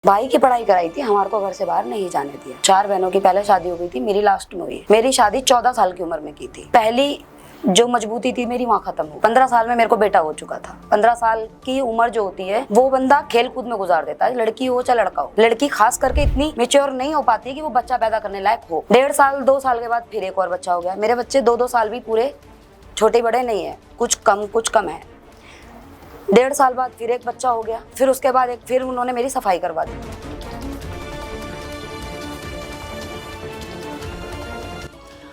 भाई की पढ़ाई कराई थी, हमारे को घर से बाहर नहीं जाने दिया। 4 बहनों की पहले शादी हो गई थी, मेरी लास्ट में हुई है। मेरी शादी 14 साल की उम्र में की थी। पहली जो मजबूती थी मेरी वहाँ खत्म हो। 15 साल में मेरे को बेटा हो चुका था। 15 साल की उम्र जो होती है वो बंदा खेल कूद में गुजार देता है, लड़की हो चाहे लड़का हो। लड़की खास करके इतनी मेच्योर नहीं हो पाती कि वो बच्चा पैदा करने लायक हो। 1.5 साल 2 साल के बाद फिर एक और बच्चा हो गया। मेरे बच्चे 2-2 साल भी पूरे छोटे बड़े नहीं है, कुछ कम है। 1.5 साल बाद फिर एक बच्चा हो गया, फिर उसके बाद फिर उन्होंने मेरी सफाई करवा दी।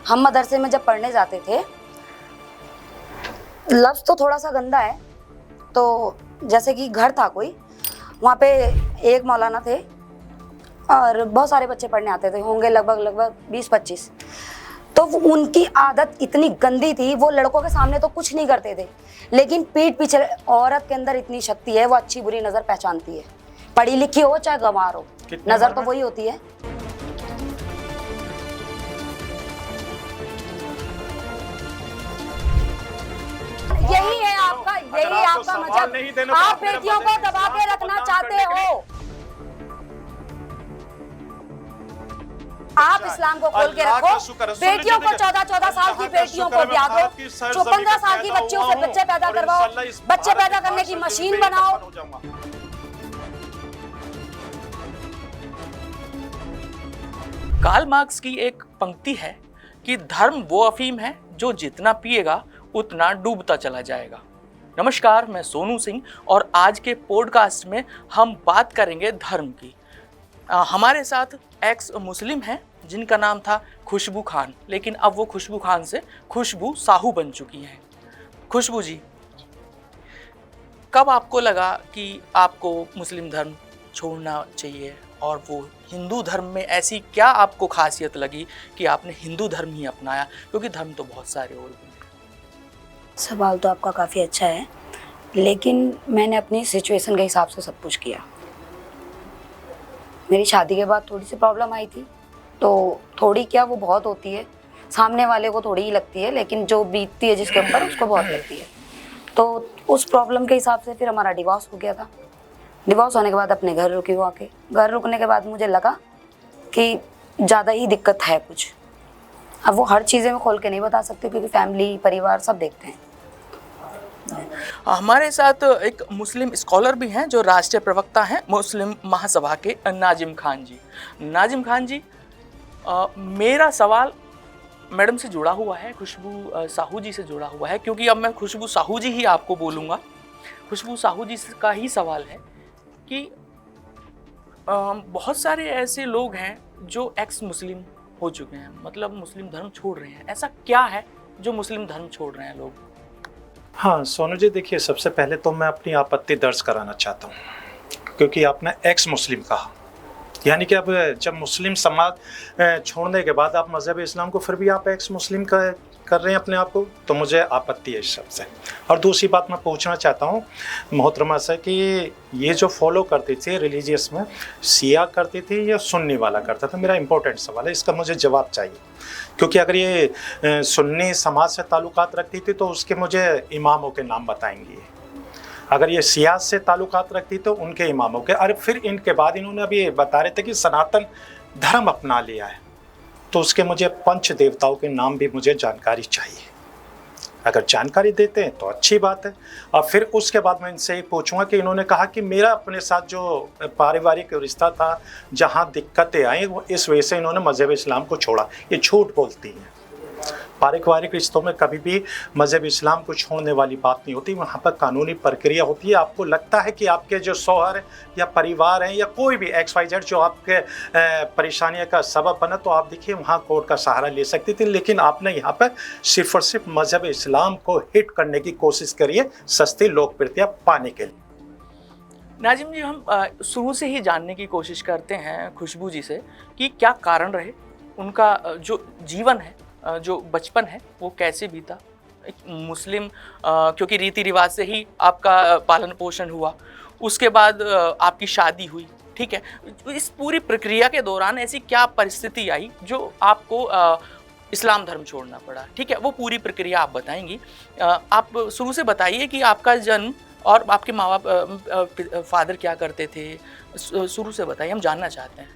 हम मदरसे में जब पढ़ने जाते थे, लफ्ज़ तो थोड़ा सा गंदा है, तो जैसे कि घर था कोई, वहाँ पे एक मौलाना थे और बहुत सारे बच्चे पढ़ने आते थे, होंगे लगभग 20-25। तो उनकी आदत इतनी गंदी थी, वो लड़कों के सामने तो कुछ नहीं करते थे, लेकिन पीठ पीछे औरत के अंदर इतनी शक्ति है, वो अच्छी बुरी नज़र पहचानती है। पढ़ी लिखी हो चाहे गंवार हो, नज़र तो वही होती है। यही है आपका मजहब। आप बेटियों को दबा के रखना चाहते हो। आप इस्लाम को खोल के रखो, बेटियों को 14-14 साल की बेटियों को ब्याह दो, 15 साल की बच्चियों से बच्चे पैदा करवाओ, बच्चे पैदा करने की मशीन बनाओ। कार्ल मार्क्स की एक पंक्ति है कि धर्म वो अफीम है जो जितना पिएगा उतना डूबता चला जाएगा। नमस्कार, मैं सोनू सिंह और आज के पॉडकास्ट में हम बात करेंगे धर्म की। हमारे साथ एक्स मुस्लिम हैं जिनका नाम था खुशबू खान, लेकिन अब वो खुशबू खान से खुशबू साहू बन चुकी हैं। खुशबू जी, कब आपको लगा कि आपको मुस्लिम धर्म छोड़ना चाहिए और वो हिंदू धर्म में ऐसी क्या आपको खासियत लगी कि आपने हिंदू धर्म ही अपनाया, क्योंकि धर्म तो बहुत सारे और भी हैं। सवाल तो आपका काफ़ी अच्छा है, लेकिन मैंने अपनी सिचुएशन के हिसाब से सब कुछ किया। मेरी शादी के बाद थोड़ी सी प्रॉब्लम आई थी, तो थोड़ी क्या वो बहुत होती है, सामने वाले को थोड़ी ही लगती है, लेकिन जो बीतती है जिसके ऊपर उसको बहुत लगती है। तो उस प्रॉब्लम के हिसाब से फिर हमारा डिवोर्स हो गया था। डिवोर्स होने के बाद अपने घर रुकी, वो आके घर रुकने के बाद मुझे लगा कि ज़्यादा ही दिक्कत है कुछ। अब वो हर चीज़ें मैं खोल के नहीं बता सकती, क्योंकि फैमिली परिवार सब देखते हैं। हमारे साथ एक मुस्लिम स्कॉलर भी हैं जो राष्ट्रीय प्रवक्ता हैं मुस्लिम महासभा के, नाजिम खान जी। नाजिम खान जी, मेरा सवाल मैडम से जुड़ा हुआ है, खुशबू साहू जी से जुड़ा हुआ है, क्योंकि अब मैं खुशबू साहू जी ही आपको बोलूँगा। खुशबू साहू जी का ही सवाल है कि बहुत सारे ऐसे लोग हैं जो एक्स मुस्लिम हो चुके हैं, मतलब मुस्लिम धर्म छोड़ रहे हैं। ऐसा क्या है जो मुस्लिम धर्म छोड़ रहे हैं लोग? हाँ सोनू जी, देखिए, सबसे पहले तो मैं अपनी आपत्ति दर्ज कराना चाहता हूँ, क्योंकि आपने एक्स मुस्लिम कहा, यानी कि अब जब मुस्लिम समाज छोड़ने के बाद आप मज़हब इस्लाम को फिर भी आप एक्स मुस्लिम कर रहे हैं अपने आप को, तो मुझे आपत्ति है इस शब्द से। और दूसरी बात मैं पूछना चाहता हूँ मोहतरमा से कि ये जो फॉलो करती थी रिलीजियस में, शिया करती थी या सुन्नी वाला करता था? मेरा इंपॉर्टेंट सवाल है, इसका मुझे जवाब चाहिए, क्योंकि अगर ये सुन्नी समाज से ताल्लुकात रखती थी तो उसके मुझे इमामों के नाम बताएंगी, अगर ये शिया से ताल्लुकात रखती तो उनके इमामों के, और फिर इनके बाद इन्होंने अभी बता रहे थे कि सनातन धर्म अपना लिया है, तो उसके मुझे पंच देवताओं के नाम भी मुझे जानकारी चाहिए। अगर जानकारी देते हैं तो अच्छी बात है। और फिर उसके बाद मैं इनसे ही पूछूंगा कि इन्होंने कहा कि मेरा अपने साथ जो पारिवारिक रिश्ता था, जहां दिक्कतें आई, वो इस वजह से इन्होंने मज़हब इस्लाम को छोड़ा। ये झूठ बोलती हैं। पारिवारिक रिश्तों में कभी भी मज़हब इस्लाम को छोड़ने वाली बात नहीं होती, वहाँ पर कानूनी प्रक्रिया होती है। आपको लगता है कि आपके जो शौहर या परिवार हैं या कोई भी XYZ जो आपके परेशानियों का सबब बना, तो आप देखिए वहाँ कोर्ट का सहारा ले सकती थी, लेकिन आपने यहाँ पर सिर्फ और सिर्फ मज़हब इस्लाम को हिट करने की कोशिश करी है सस्ती लोकप्रियता पाने के लिए। नाजिम जी, हम शुरू से ही जानने की कोशिश करते हैं खुशबू जी से कि क्या कारण रहे, उनका जो जीवन है, जो बचपन है, वो कैसे बीता। एक मुस्लिम क्योंकि रीति रिवाज से ही आपका पालन पोषण हुआ, उसके बाद आपकी शादी हुई, ठीक है। इस पूरी प्रक्रिया के दौरान ऐसी क्या परिस्थिति आई जो आपको इस्लाम धर्म छोड़ना पड़ा, ठीक है, वो पूरी प्रक्रिया आप बताएंगी। आप शुरू से बताइए कि आपका जन्म और आपके माँ बाप फादर क्या करते थे, शुरू से बताइए, हम जानना चाहते हैं।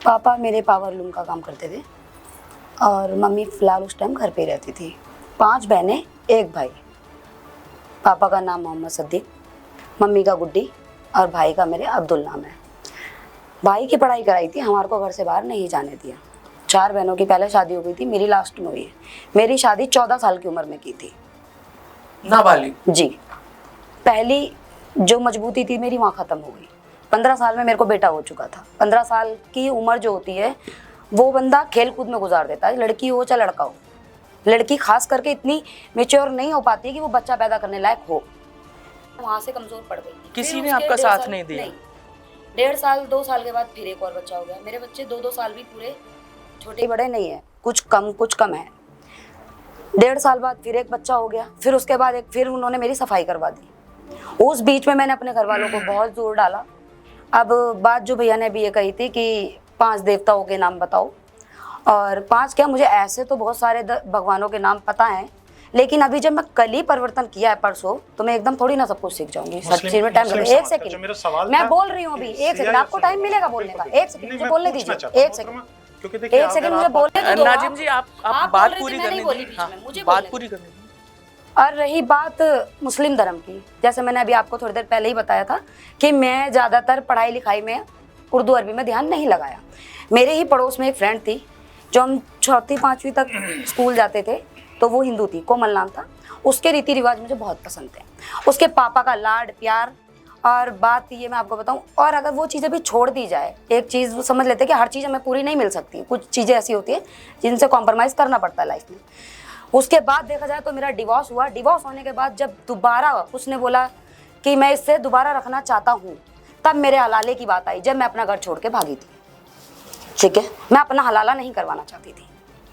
पापा मेरे पावर लूम का काम करते थे और मम्मी फ़िलहाल उस टाइम घर पे रहती थी। 5 बहनें, 1 भाई। पापा का नाम मोहम्मद सद्दीक, मम्मी का गुड्डी और भाई का मेरे अब्दुल नाम है। भाई की पढ़ाई कराई थी, हमारे को घर से बाहर नहीं जाने दिया। 4 बहनों की पहले शादी हो गई थी, मेरी लास्ट में हुई है। मेरी शादी 14 साल की उम्र में की थी। नाबालिग? जी। पहली जो मजबूती थी मेरी वहाँ ख़त्म हो गई। 15 साल में मेरे को बेटा हो चुका था। 15 साल की उम्र जो होती है वो बंदा खेल कूद में गुजार देता है, लड़की हो चाहे लड़का हो। लड़की खास करके इतनी मेच्योर नहीं हो पाती है कि वो बच्चा पैदा करने लायक हो। वहाँ से कमज़ोर पड़ गई। किसी फिर ने उसके आपका 1.5 साथ साल- नहीं दिया? 1.5 साल 2 साल के बाद फिर एक और बच्चा हो गया। मेरे बच्चे 2-2 साल भी पूरे छोटे बड़े नहीं है, कुछ कम है। 1.5 साल बाद फिर एक बच्चा हो गया। फिर उसके बाद फिर उन्होंने मेरी सफाई करवा दी। उस बीच में मैंने अपने घर वालों को बहुत जोर डाला। अब बात जो भैया ने भी ये कही थी कि 5 देवताओं के नाम बताओ, और 5 क्या, मुझे ऐसे तो बहुत सारे भगवानों के नाम पता हैं, लेकिन अभी जब मैं कल ही परिवर्तन किया है परसों, तो मैं एकदम थोड़ी ना सब कुछ सीख जाऊंगी। सब चीज में टाइम लगेगा। 1 सेकंड मैं बोल रही हूँ अभी। 1 सेकंड आपको टाइम मिलेगा बोलने का। 1 सेकंड मुझे बोलने दीजिए। 1 सेकंड, क्योंकि देखिए 1 सेकंड मुझे बोलने तो दो। नाजिम जी, आप बोल बात रही थी, पूरी मैं नहीं करने बोली दीजिए। बीच हाँ, में, मुझे बात बोलने पूरी दो। करने दीजिए। और रही बात मुस्लिम धर्म की, जैसे मैंने अभी आपको थोड़ी देर पहले ही बताया था कि मैं ज़्यादातर पढ़ाई लिखाई में उर्दू अरबी में ध्यान नहीं लगाया। मेरे ही पड़ोस में एक फ्रेंड थी, जो हम 4वीं 5वीं तक स्कूल जाते थे, तो वो हिंदू थी, कोमल नाम था। उसके रीति रिवाज मुझे बहुत पसंद थे, उसके पापा का लाड प्यार। और बात ये मैं आपको बताऊं, और अगर वो चीज़ें भी छोड़ दी जाए, एक चीज़ वो समझ लेते हैं कि हर चीज़ हमें पूरी नहीं मिल सकती, कुछ चीज़ें ऐसी होती है जिनसे कॉम्प्रोमाइज़ करना पड़ता है लाइफ में। उसके बाद देखा जाए तो मेरा डिवोर्स हुआ। डिवोर्स होने के बाद जब दोबारा उसने बोला कि मैं इससे दोबारा रखना चाहता हूँ, तब मेरे हलाले की बात आई, जब मैं अपना घर छोड़ के भागी थी। ठीक है, मैं अपना हलाला नहीं करवाना चाहती थी,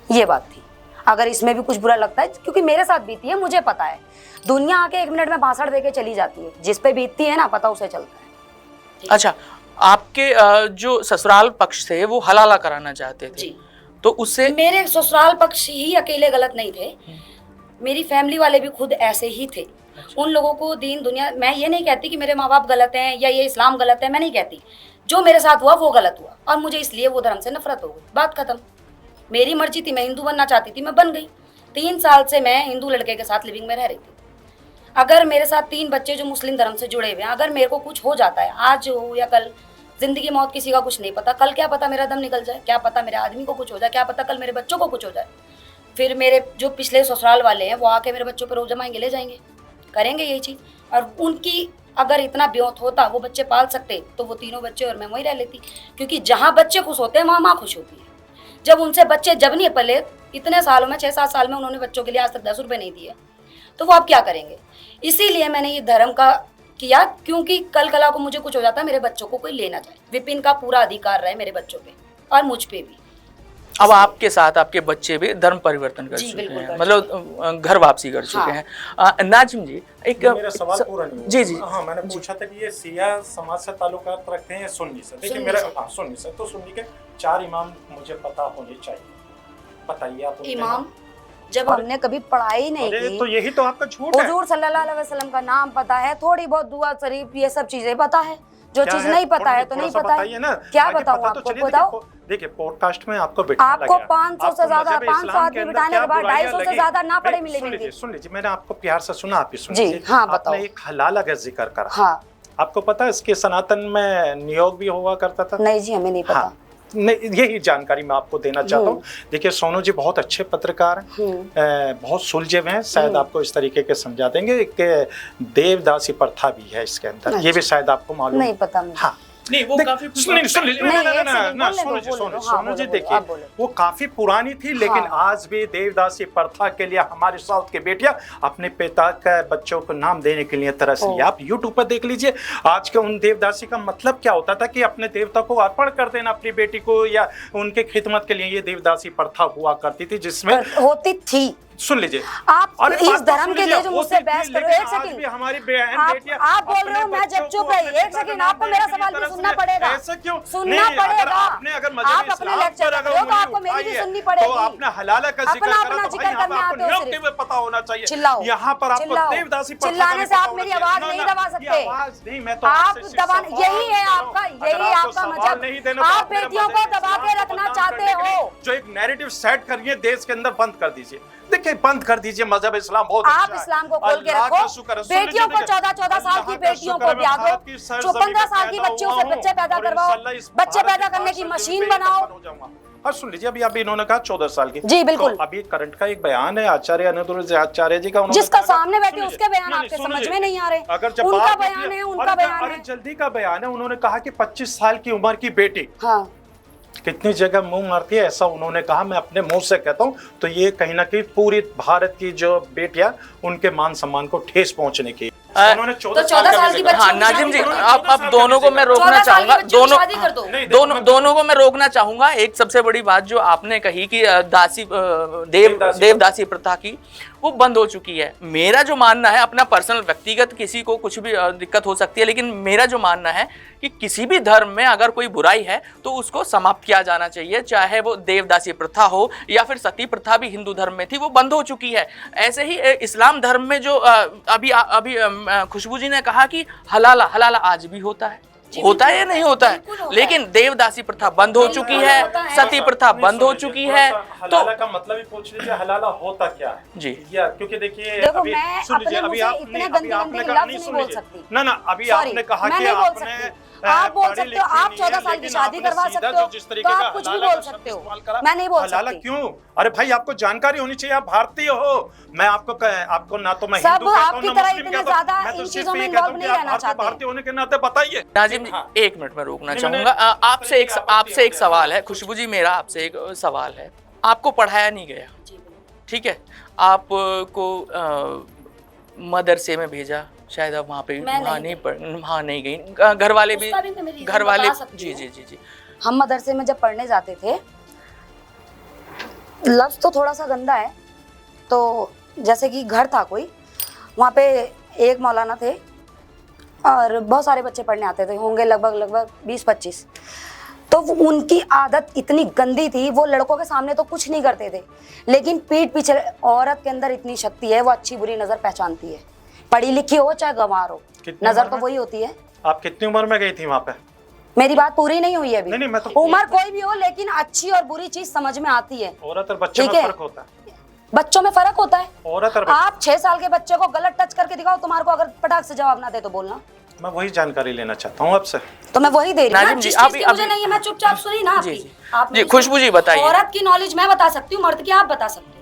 ये बात थी। अगर इसमें भी कुछ बुरा लगता है, क्योंकि मेरे साथ बीती है, मुझे पता है। दुनिया आके 1 मिनट में भाषण दे के चली जाती है, जिस पे बीतती है ना, पता उसे चलता है। अच्छा, आपके जो ससुराल पक्ष थे वो हलाला कराना चाहते थे जी। तो उससे मेरे ससुराल पक्ष ही अकेले गलत नहीं थे, मेरी फैमिली वाले भी खुद ऐसे ही थे। उन लोगों को दीन दुनिया, मैं ये नहीं कहती कि मेरे माँ बाप गलत हैं या ये इस्लाम गलत है, मैं नहीं कहती। जो मेरे साथ हुआ वो गलत हुआ, और मुझे इसलिए वो धर्म से नफरत हो गई, बात खत्म। मेरी मर्जी थी, मैं हिंदू बनना चाहती थी, मैं बन गई। 3 साल से मैं हिंदू लड़के के साथ लिविंग में रह रही थी। अगर मेरे साथ 3 बच्चे जो मुस्लिम धर्म से जुड़े हुए हैं, अगर मेरे को कुछ हो जाता है, आज हो या कल, जिंदगी मौत किसी का कुछ नहीं पता, कल क्या पता मेरा दम निकल जाए, क्या पता मेरे आदमी को कुछ हो जाए, क्या पता कल मेरे बच्चों को कुछ हो जाए। फिर मेरे जो पिछले ससुराल वाले हैं वो आके मेरे बच्चों पर रोज जमाएंगे, ले जाएंगे, करेंगे यही चीज़। और उनकी अगर इतना ब्योत होता, वो बच्चे पाल सकते, तो वो 3 बच्चे और मैं वहीं रह लेती। क्योंकि जहाँ बच्चे खुश होते हैं वहाँ माँ खुश होती है। जब उनसे बच्चे जब नहीं पले, इतने सालों में 6-7 साल में उन्होंने बच्चों के लिए आज तक 10 रुपये नहीं दिए, तो वो आप क्या करेंगे। इसीलिए मैंने ये धर्म का किया, क्योंकि कल कला को मुझे कुछ हो जाता है, मेरे बच्चों को कोई ले ना जाए। विपिन का पूरा अधिकार रहे मेरे बच्चों पे और मुझ पे भी। अब आपके साथ आपके बच्चे भी धर्म परिवर्तन कर जी, चुके बिल्कुल हैं, कर मतलब घर वापसी कर चुके हाँ। हैं। नाजिम जी, एक मेरा सवाल पूरा नहीं हुआ। जी जी हाँ, मैंने पूछा था कि ये सिया समाज से ताल्लुकात रखते हैं या सुन्नी से। देखिए सुन्नी मेरा से। हाँ सुन्नी से, तो सुन्नी के 4 इमाम मुझे पता होने चाहिए, बताइए आप उनके इमाम नाम। जब हमने कभी पढ़ाई नहीं अरे की, तो यही तो आपका झूठ है। हुजूर सल्लल्लाहु अलैहि वसल्लम का नाम पता है, थोड़ी बहुत दुआ शरीफ, ये सब चीजें पता है। जो क्या चीज है? नहीं पता है तो थोड़ा नहीं सा पता बताइए है ना। क्या आगे बताऊं पता तो आपको, चलिए। बताओ। देखिए पॉडकास्ट में आपको बिठाया आपको गया। 500 से आपको ज्यादा, मज़हब 500 इस्लाम आदमी अंदर बिठाने क्या के बाद बुराइयां 250 से लगी? ज्यादा ना पढ़े सुन मिलेंगे। लीजिए, मैंने आपको प्यार से सुना, आप ही सुन जी, लीजिए। हाँ, बताओ। आपने एक हलाला का जिक्र करा। हाँ। आपको पता है इसके सनातन में नियोग भी हुआ करता था? नहीं जी, हमें नहीं पता। हाँ, नहीं, यही जानकारी मैं आपको देना चाहता हूँ। देखिए सोनू जी बहुत अच्छे पत्रकार हैं, बहुत सुलझे हुए हैं, शायद आपको इस तरीके के समझा देंगे कि देवदासी प्रथा भी है इसके अंदर, ये भी शायद आपको मालूम नहीं पता मुझे। हाँ, नहीं, वो काफी सुन लीजिए सोनू जी, देखिए वो काफी पुरानी थी, लेकिन आज भी देवदासी प्रथा के लिए हमारे साउथ के बेटियां अपने पिता के बच्चों को नाम देने के लिए तरस रही है। आप यूट्यूब पर देख लीजिए, आज के उन देवदासी का मतलब क्या होता था कि अपने देवता को अर्पण कर देना अपनी बेटी को, या उनके खिदमत के लिए ये देवदासी प्रथा हुआ करती थी, जिसमें होती थी सुन लीजिए आप अरे इस बात तो धर्म सुन के लीजिए, लिए जो मुझसे होती थी, बहस करो, लेकिन एक आज सेकंड भी हमारी बहन बेटियां आप बोल रहे हो, अपने मैं जब बच्चों चुप को रही, अपने एक पिता का सेकंड, नाम आपको देने मेरा के लिए सवाल भी तरस सुनना रहे। पड़ेगा। ऐसा क्यों? सुनना नहीं, अगर पड़ेगा। आपने अगर मजहब आप अपने इस्लाम लेक्चर पर रखते अगर हो तो उंगली आपको मेरी भी उठाई है, सुननी पड़ेगी। तो आपने हलाला का जिक्र अपना करा अपना तो जिक्र भाई यहाँ पे करने आपको आते हो नियम सिर्फ। के पता होना चाहिए। चिल्लाओ, यहाँ पर आपको चिल्लाओ। देवदासी प्रथा का चिल्लाने भी से पता आप होना मेरी चाहिए। आवाज ना, नहीं ना, दबा ये सकते। आवाज नहीं, मैं तो आप आपसे सिर्फ दबा, सवाल यही है कर रहा हूँ। आपका, अगर यही आपको आपका सवाल मजहब। नहीं देना तो आप मेरा बेटियों को मजहब दबा इस्लाम के को रखना बदनाम चाहते करने के लिए हो। जो एक नैरेटिव सेट करिए देश के अंदर, बंद कर दीजिए। देखिए बंद कर दीजिए, मजहब इस्लाम बहुत आप अच्छा है। इस्लाम को खोल के अल्लाह रखो। का शुक्र है। सुन बेटियों लीजिए, को 14-14 साल की अल्लाह का बेटियों शुक्र को है, मैं ब्याह भारत की दो, सरजमीं 15 पे साल की पैदा बच्चियों हुआ से बच्चे हूं पैदा और करवाओ, इंशाल्लाह इस बच्चे भारत पैदा की करने की सरजमीं मशीन पे ही बनाओ। दफन हो जाऊंगा। और सुन लीजिए, अभी इन्होंने कहा 14 साल की। जी, बिल्कुल। तो अभी करंट का एक बयान है आचार्य अनिरुद्ध आचार्य जी का, उन्होंने जिसका कहा- सामने बैठे सुन उसके लीजिए, बयान नहीं, आपके सुन समझ लीजिए। में नहीं आ रहे। अगर जब उनका बात बयान होती है, उनका अरे बयान अरे है। जल्दी का बयान है, उन्होंने कहा कि 25 साल की उम्र की बेटी हाँ, कितनी जगह मुंह मारती है, ऐसा उन्होंने कहा। मैं अपने मुंह से कहता हूं, तो ये कहीं ना कहीं पूरी भारत की जो बेटियां, उनके मान सम्मान को ठेस पहुंचने की उन्होंने 14 तो 14 साल की बच्ची हाँ की नाजिम जी, शादी करो। आप दोनों को मैं रोकना 14 साल की चाहूंगा। बच्ची की दोनों शादी कर दो। नहीं, देखो, दोनों मैं- दोनों को मैं रोकना चाहूंगा। एक सबसे बड़ी बात जो आपने कही कि देवदासी प्रथा की, वो बंद हो चुकी है। मेरा जो मानना है, अपना पर्सनल व्यक्तिगत, किसी को कुछ भी दिक्कत हो सकती है, लेकिन मेरा जो मानना है कि किसी भी धर्म में अगर कोई बुराई है तो उसको समाप्त किया जाना चाहिए। चाहे वो देवदासी प्रथा हो या फिर सती प्रथा भी हिंदू धर्म में थी, वो बंद हो चुकी है। ऐसे ही इस्लाम धर्म में जो अभी खुशबू जी ने कहा कि हलाला आज भी होता है, होता है या नहीं होता है, लेकिन देवदासी प्रथा बंद हो चुकी है, सती प्रथा बंद हो चुकी है। तो हलाला का मतलब ही पूछ लीजिए, हलाला होता क्या है जी, या क्योंकि देखिए देखो, अभी मैं सुन लीजिए, अपने अभी मुंह से आपने इतने अभी आपने गंदे कहा लफ्ज़ नहीं, नहीं सुन बोल लीजिए सकती। ना अभी Sorry, आपने कहा मैं कि नहीं बोल आपने सकती। आप बोल सकते हो, आप 14 साल की शादी करवा सकते हो, तो आप कुछ भी बोल सकते हो, मैं नहीं बोल हलाला सकती। क्यों? अरे भाई, आपको जानकारी होनी चाहिए, आप भारतीय हो। मैं आपको ना तो मैं सब हिंदू कहता हूं, आपकी ना तरह मुस्लिम इतने कहता हूं। ज्यादा मैं तो इन सिर्फ चीजों में ये कहता हूं involve कि नहीं आप रहना भारतीय चाहते। भारतीय होने के नाते बताइए। नाजिम जी, हाँ। 1 मिनट में रोकना नहीं, चाहूंगा। आपसे एक सवाल है खुशबू जी, मेरा आपसे एक सवाल है। आपको पढ़ाया नहीं गया, ठीक है, आपको मदरसे में भेजा, शायद आप वहाँ पे वहाँ नहीं गई, घर वाले भी, घर वाले, जी जी जी जी, हम मदरसे में जब पढ़ने जाते थे, लफ्ज़ तो थोड़ा सा गंदा है, तो जैसे कि घर था कोई, वहाँ पे एक मौलाना थे और बहुत सारे बच्चे पढ़ने आते थे, होंगे लगभग 20-25। तो उनकी आदत इतनी गंदी थी, वो लड़कों के सामने तो कुछ नहीं करते थे, लेकिन पीठ पीछे औरत के अंदर इतनी शक्ति है, वो अच्छी बुरी नज़र पहचानती है, पढ़ी लिखी हो चाहे गंवार हो, नज़र तो वही होती है। आप कितनी उम्र में गई थी वहाँ पे? मेरी बात पूरी नहीं हुई है अभी। नहीं, मैं तो उम्र कोई भी हो, लेकिन अच्छी और बुरी चीज समझ में आती है। औरत और बच्चे ठीक में है। फर्क होता है। बच्चों में फर्क होता है। औरत और आप 6 साल के बच्चे को गलत टच करके दिखाओ, तुम्हारे को अगर पटाख से जवाब ना दे तो बोलना। मैं वही जानकारी लेना चाहता हूँ आपसे। तो मैं वही दे रही हूँ नाजिम ना, जी, जिस आप चीज़ की अभी- मुझे नहीं है, मैं चुपचाप सुनी ना जी, आपकी। जी। आप जी, नहीं खुशबू सुनी। जी बताइए। औरत की नॉलेज मैं बता सकती हूँ, मर्द की आप बता सकते हो।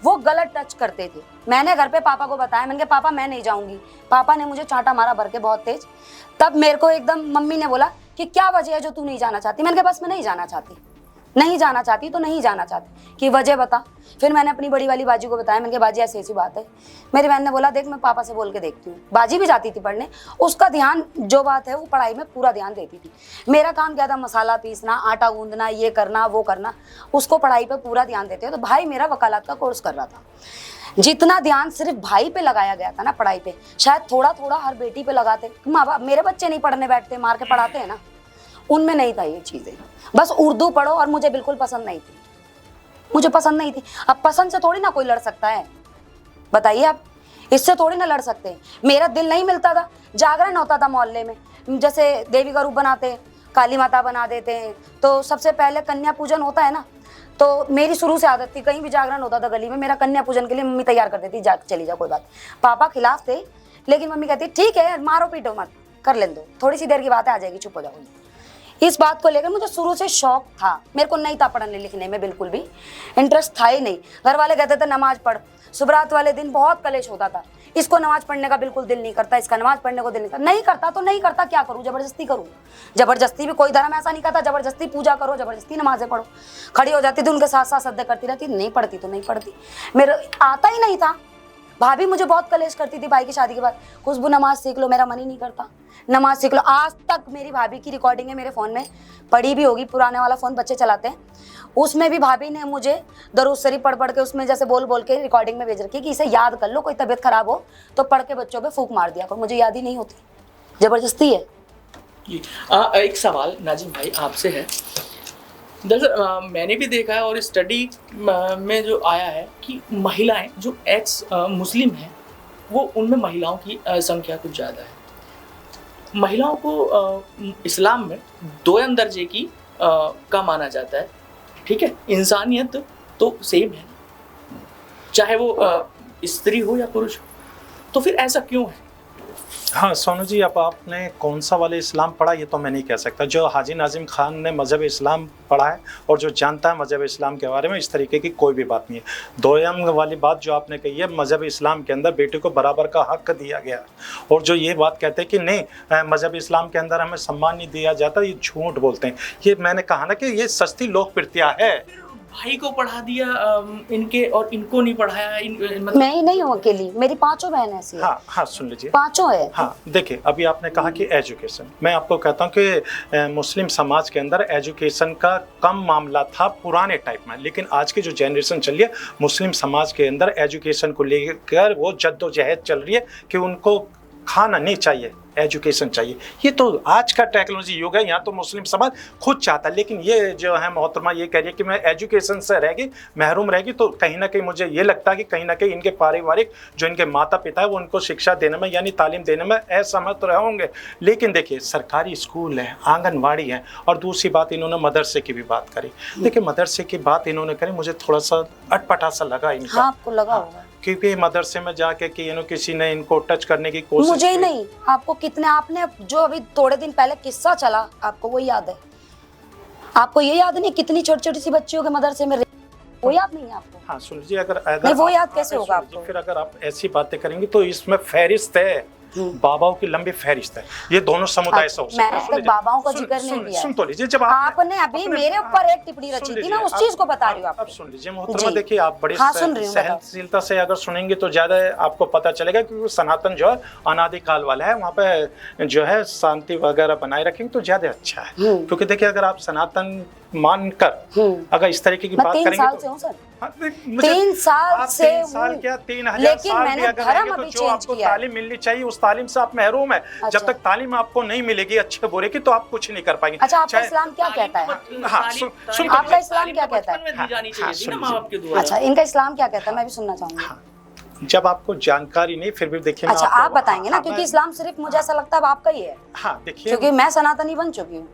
वो गलत टच करते थे, मैंने घर पे पापा को बताया, मैंने कहा पापा मैं नहीं जाऊंगी, पापा ने मुझे चांटा मारा भर के बहुत तेज। तब मेरे को एकदम मम्मी ने बोला कि क्या वजह है जो तू नहीं जाना चाहती। मैंने कहा बस मैं नहीं जाना चाहती, नहीं जाना चाहती तो नहीं जाना चाहती, कि वजह बता। फिर मैंने अपनी बड़ी वाली बाजी को बताया, मैंने कहा बाजी ऐसी ऐसी बात है। मेरी बहन ने बोला देख मैं पापा से बोल के देखती हूँ। बाजी भी जाती थी पढ़ने, उसका ध्यान जो बात है वो पढ़ाई में पूरा ध्यान देती थी। मेरा काम क्या था, मसाला पीसना, आटा गूंदना, ये करना वो करना, उसको पढ़ाई पे पूरा ध्यान देते हो। तो भाई मेरा वकालत का कोर्स कर रहा था, जितना ध्यान सिर्फ भाई पे लगाया गया था ना पढ़ाई पे, शायद थोड़ा थोड़ा हर बेटी पे लगाते। माँ बाप मेरे बच्चे नहीं पढ़ने बैठते, मार के पढ़ाते हैं ना, उनमें नहीं था ये चीज़ें। बस उर्दू पढ़ो, और मुझे बिल्कुल पसंद नहीं थी, मुझे पसंद नहीं थी। अब पसंद से थोड़ी ना कोई लड़ सकता है, बताइए आप, इससे थोड़ी ना लड़ सकते हैं। मेरा दिल नहीं मिलता था, जागरण होता था मोहल्ले में, जैसे देवी का रूप बनाते, काली माता बना देते हैं, तो सबसे पहले कन्या पूजन होता है ना, तो मेरी शुरू से आदत थी, कहीं भी जागरण होता था गली में, मेरा कन्या पूजन के लिए मम्मी तैयार कर देती, जा चली जा कोई बात। पापा खिलाफ थे, लेकिन मम्मी कहती ठीक है मारो पीटो मत, कर लेने दो, थोड़ी सी देर की बात है, आ जाएगी, चुप हो जाओ। इस बात को लेकर मुझे शुरू से शौक था, मेरे को नहीं था पढ़ने लिखने में, बिल्कुल भी इंटरेस्ट था ही नहीं। घर वाले कहते थे नमाज पढ़, सुबरात वाले दिन बहुत कलेश होता था, इसको नमाज पढ़ने का बिल्कुल दिल नहीं करता, इसका नमाज पढ़ने को दिल नहीं करता। नहीं करता तो नहीं करता, क्या करूँ, जबरदस्ती करूँ? जबरदस्ती भी कोई धर्म ऐसा नहीं कहता जबरदस्ती पूजा करो, जबरदस्ती नमाजें पढ़ो। खड़ी हो जाती थी उनके साथ साथ सद्दे करती रहती, नहीं पढ़ती तो नहीं पढ़ती, मेरे आता ही नहीं था। भाभी मुझे बहुत कलेश करती थी भाई की शादी के बाद, खुशबू नमाज सीख लो, मेरा मन ही नहीं करता, नमाज सीख लो। आज तक मेरी भाभी की रिकॉर्डिंग है मेरे फ़ोन में, पड़ी भी होगी, पुराने वाला फ़ोन बच्चे चलाते हैं, उसमें भी भाभी ने मुझे दरूद शरीफ पढ़ पढ़ के उसमें जैसे बोल बोल के रिकॉर्डिंग में भेज रखी है कि इसे याद कर लो, कोई तबीयत खराब हो तो पढ़ के बच्चों पे फूंक मार दिया, पर मुझे याद ही नहीं होती, ज़बरदस्ती है। जी। एक सवाल नाजिम भाई आपसे है। दरअसल मैंने भी देखा है और स्टडी में जो आया है कि महिलाएं जो एक्स मुस्लिम हैं वो उनमें महिलाओं की संख्या कुछ ज़्यादा है। महिलाओं को इस्लाम में दोयम दर्जे की का माना जाता है, ठीक है। इंसानियत तो सेम है, चाहे वो स्त्री हो या पुरुष हो, तो फिर ऐसा क्यों है? हाँ सोनू जी, अब आपने कौन सा वाले इस्लाम पढ़ा ये तो मैं नहीं कह सकता। जो हाजी नाजिम खान ने मजहब इस्लाम पढ़ा है और जो जानता है मजहब इस्लाम के बारे में, इस तरीके की कोई भी बात नहीं है। दोयम वाली बात जो आपने कही है, मजहब इस्लाम के अंदर बेटे को बराबर का हक दिया गया है, और जो ये बात कहते हैं कि नहीं मजहब इस्लाम के अंदर हमें सम्मान नहीं दिया जाता, ये झूठ बोलते हैं। ये मैंने कहा ना कि ये सस्ती लोकप्रियता है। भाई को पढ़ा दिया इनके और इनको नहीं पढ़ाया मतलब मैं ही नहीं हूँ अकेली, मेरी 5 बहन ऐसी है। हाँ हाँ सुन लीजिए, 5 है। हाँ देखिए, अभी आपने कहा कि एजुकेशन, मैं आपको कहता हूँ कि मुस्लिम समाज के अंदर एजुकेशन का कम मामला था पुराने टाइप में, लेकिन आज की जो जनरेशन चल रही है मुस्लिम समाज के अंदर एजुकेशन को लेकर वो जद्दोजहद चल रही है कि उनको खाना नहीं चाहिए, एजुकेशन चाहिए। ये तो आज का टेक्नोलॉजी युग है, यहाँ तो मुस्लिम समाज खुद चाहता है, लेकिन ये जो है मोहतरमा ये कह रही है कि मैं एजुकेशन से रहेगी महरूम रहेगी, तो कहीं ना कहीं मुझे ये लगता है कि कहीं ना कहीं इनके पारिवारिक जो इनके माता पिता है वो उनको शिक्षा देने में यानी तालीम देने में असमर्थ रहे होंगे। लेकिन देखिए सरकारी स्कूल है, आंगनवाड़ी है, और दूसरी बात इन्होंने मदरसे की भी बात करी। देखिए मदरसे की बात इन्होंने करी, मुझे थोड़ा सा अटपटा सा लगा इनका। हाँ, आपको लगा होगा क्योंकि मदरसे में जाके कि किसी ने इनको टच करने की कोशिश मुझे ही की। नहीं, आपको कितने, आपने जो अभी थोड़े दिन पहले किस्सा चला आपको वो याद है? आपको ये याद नहीं कितनी छोटी छोटी सी बच्चियों के मदरसे में वो याद नहीं है आपको? हाँ सुन लीजिए, अगर नहीं, वो याद कैसे होगा सुन लीजिए, आपको? फिर अगर आप ऐसी बातें करेंगे तो इसमें फहरिस्त है, बाबाओं की लंबी फहरिस्त है, ये दोनों समुदाय से हो सकते हैं। मैंने सुन तो लीजिए, बाबाओं का सुन- जिक्र नहीं सुन- किया है। सुन तो लीजिए, जब आपने अभी मेरे ऊपर एक टिप्पणी सुन रची थी लीजिए, ना, उस आप- चीज को बता रही हूँ आप आपको। सुन लीजिए मोहतरमा, जी। देखिए आप बड़ी हाँ, सुन रही हूँ, बताओ। सहनशीलता से अगर सुनेंगे तो ज्यादा आपको पता चलेगा, क्योंकि सनातन जो है अनादिकाल वाला है, वहाँ पे जो है शांति वगैरह बनाए रखेंगे तो ज्यादा अच्छा है। क्योंकि देखिए अगर आप सनातन मानकर अगर इस तरीके की मैं बात 3 करेंगे साल तो से हूँ सर, हाँ, 3 साल आप से 3 साल हूँ। क्या 3000 लेकिन साल भी मैंने अगर धर्म रहेंगे तो अभी जो चेंज आपको किया है। तालीम मिलनी चाहिए उस तालीम से आप महरूम है। अच्छा। जब तक तालीम आपको नहीं मिलेगी अच्छे बुरे की तो आप कुछ नहीं कर पाएंगे। अच्छा, आपका चाहे- इस्लाम क्या कहता है? हाँ, सुन- आपका इस्लाम क्या कहता है? दी जानी चाहिए थी ना सुन माँ बाप के द्वारा। अच्छा, इनका इस्लाम क्या कहता है, मैं भी सुनना चाहूंगी। हाँ, जब आपको जानकारी नहीं फिर भी देखिए मैं अच्छा, आपको- आप बताएंगे ना, हाँ, क्योंकि मैं- इस्लाम सिर्फ मुझे ऐसा लगता है आपका ही है, हाँ देखिए, क्योंकि मैं सनातनी बन चुकी हूँ।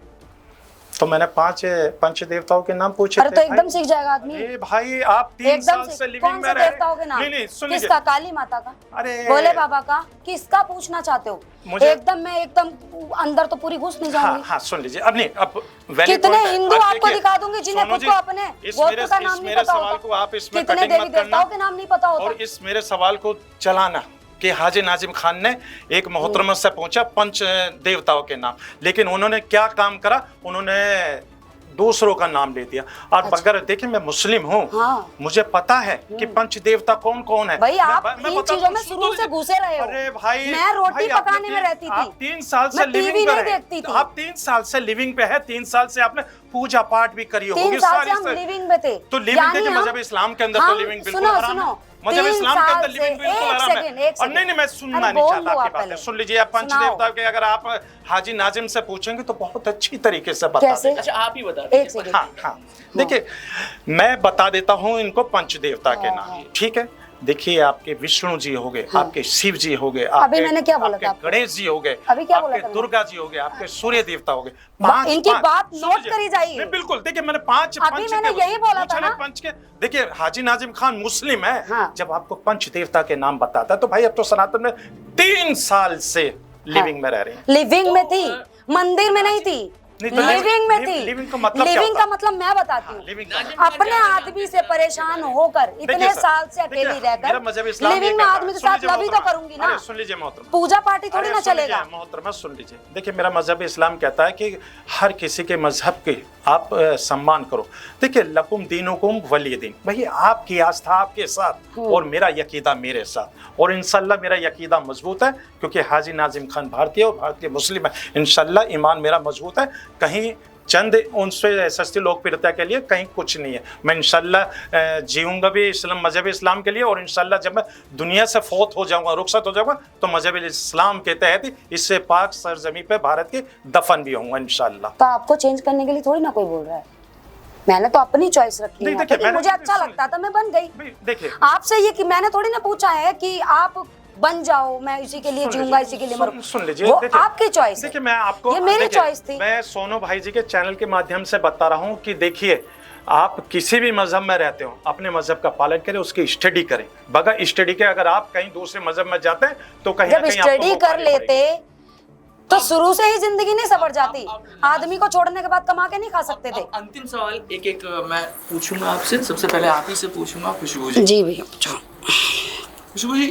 तो मैंने 5 पंच देवताओं के नाम पूछे अरे थे तो एकदम भाई। सीख जाएगा आदमी। अरे भाई आप 3 एकदम साल से लिविंग कौन में से रह देवताओं के नाम? नहीं सुन लीजिए, किसका? काली माता का, अरे भोले बाबा का, किसका पूछना चाहते हो? मुझे- एकदम मैं एकदम अंदर तो पूरी घुस नहीं हाँ जाऊंगी। हाँ सुन लीजिए, अब नहीं अब valid कितने point है। हिंदू अब आपको देखिए, दिखा दूंगी जिन्हें सोनू खुद जी, को अपने इस गोत्र मेरे- का नाम इस नहीं मेरे पता सवाल होता, को आप इसमें कितने कटिंग देवी मत करना देवताओं के नाम नहीं पता और होता। इस मेरे सवाल को चलाना कि हाजी नाजिम खान ने एक मोहतरमा से पूछा पंच देवताओं के नाम, लेकिन उन्होंने क्या काम करा, उन्होंने दूसरों का नाम ले दिया। और अगर देखिए मैं मुस्लिम हूँ, हाँ। मुझे पता है कि पंच देवता कौन कौन है। भाई आप मैं इन बताता चीजों हूँ, में शुरू से घुसे रहे हो। अरे भाई मैं रोटी भाई, आपने पकाने में रहती थी। आप 3 साल से मैं लिविंग टीवी पे नहीं रहे। देखती थी। आप 3 साल से लिविंग पे है, 3 साल से आपने पूजा पाठ भी करी 3 होगी साल से सारी हम लिविंग में थे। तो लिविंग देखिए मजहब इस्लाम के अंदर तो लिविंग बिल्कुल सुनो हराम है। सुनो, मजहब 3 इस्लाम के अंदर साल लिविंग से- बिल्कुल एक हराम सेकंड, है। एक और नहीं सेकंड। मैं सुनना अरे नहीं बोल चाहता लो आपकी आप बातें। पहले। सुन लीजिए, आप पंच सुनाओ। देवता के अगर आप हाजी नाजिम से पूछेंगे तो बहुत अच्छी तरीके से बता कैसे? देंगे। अच्छा आप ही बता एक दीजिए। सेकंड। हाँ हाँ देखिए मैं बता देता हूँ इनको पंच देवता के हाँ, नाम, ठीक है। देखिए आपके विष्णु जी हो गए, हाँ। आपके शिव जी हो गए, अभी मैंने क्या बोला आपके था आपको? गणेश जी हो गए, अभी क्या बोला आपके था मैंने? दुर्गा जी हो गए, आपके सूर्य देवता हो गए। इनकी बात सुन नोट लीजिए। करी जाइए। नहीं, बिल्कुल देखिए मैंने 5 अभी पंच मैंने यही बोला था ना। पंच के देखिए हाजी नाजिम खान मुस्लिम है। हाँ। जब आपको पंच देवता के नाम बताता है तो भाई अब तो सनातन में 3 साल से लिविंग में रह रहे हैं। लिविंग में तो, थी, मंदिर में नहीं थी। नहीं, तो लिविंग में थी। लिविंग का मतलब क्या लिविंग होता का है? मतलब मैं बताती हूँ, लिविंग का अपने आदमी से परेशान होकर इतने देखिए सर, साल से देखिए, अकेली मेरा मजहब रहकर इस्लाम ये लिविंग में कहता है। आदमी के सुन साथ लीजिए लव ही तो मोहतरमा, करूंगी ना, अरे सुन लीजिए मोहतरमा, पूजा पार्टी थोड़ी अरे ना सुन लीजिए चलेगा। मोहतरमा, सुन लीजिए। देखिए मेरा मजहब इस्लाम कहता है कि हर किसी के मजहब के आप सम्मान करो। देखिए लकुम दीनुकुम वली दीन, भाई आपकी आस्था आपके साथ और मेरा यकीदा मेरे साथ, और इंशाल्लाह मेरा यकीदा मजबूत है क्योंकि हाजी नाजिम खान भारतीय और भारतीय मुस्लिम है। इंशाल्लाह ईमान मेरा मजबूत है, कहीं चंद उनसे सस्ती लोकप्रियता के लिए कहीं कुछ नहीं है। मैं इंशाल्लाह जीऊँगा भी इस्लाम मजहब इस्लाम के लिए, और इंशाल्लाह जब मैं दुनिया से फौत हो जाऊँगा, रुखसत हो जाऊँगा, तो मजहब इस्लाम के तहत इससे पाक सरजमी पे भारत के दफन भी होऊंगा इंशाल्लाह। तो आपको चेंज करने के लिए थोड़ी ना कोई बोल रहा है, मैंने तो अपनी चॉइस रखी नहीं, है, देखिए, क्योंकि मैंने- मुझे अच्छा सुन- लगता था मैं बन गई। भाई देखिए आपसे ये कि मैंने थोड़ी ना पूछा है कि आप बन जाओ, मैं इसी के लिए सुन जीऊंगा, लीजिए, इसी के लिए सुन- मरूं। सुन लीजिए, वो देखिए, आपकी चॉइस है, देखिए मैं आपको, ये मेरी देखिए, चॉइस थी। मैं सोनू भाई जी के चैनल के माध्यम से बता रहा हूँ कि देखिए आप किसी भी मजहब में रहते हो अपने मजहब का पालन करें, उसकी स्टडी करें। बगैर स्टडी के अगर आप कहीं दूसरे मजहब में जाते हैं तो कहीं ना जब कहीं आपको स्टडी वो कर पानी पड़ेगी। लेते तो शुरू से ही जिंदगी नहीं सवर जाती, आदमी को छोड़ने के बाद कमा के नहीं खा सकते थे। अब अंतिम सवाल एक एक मैं पूछूंगा आपसे। सबसे पहले आप ही से पूछूंगा खुशबू जी। जी भैया पूछो। खुशबू जी,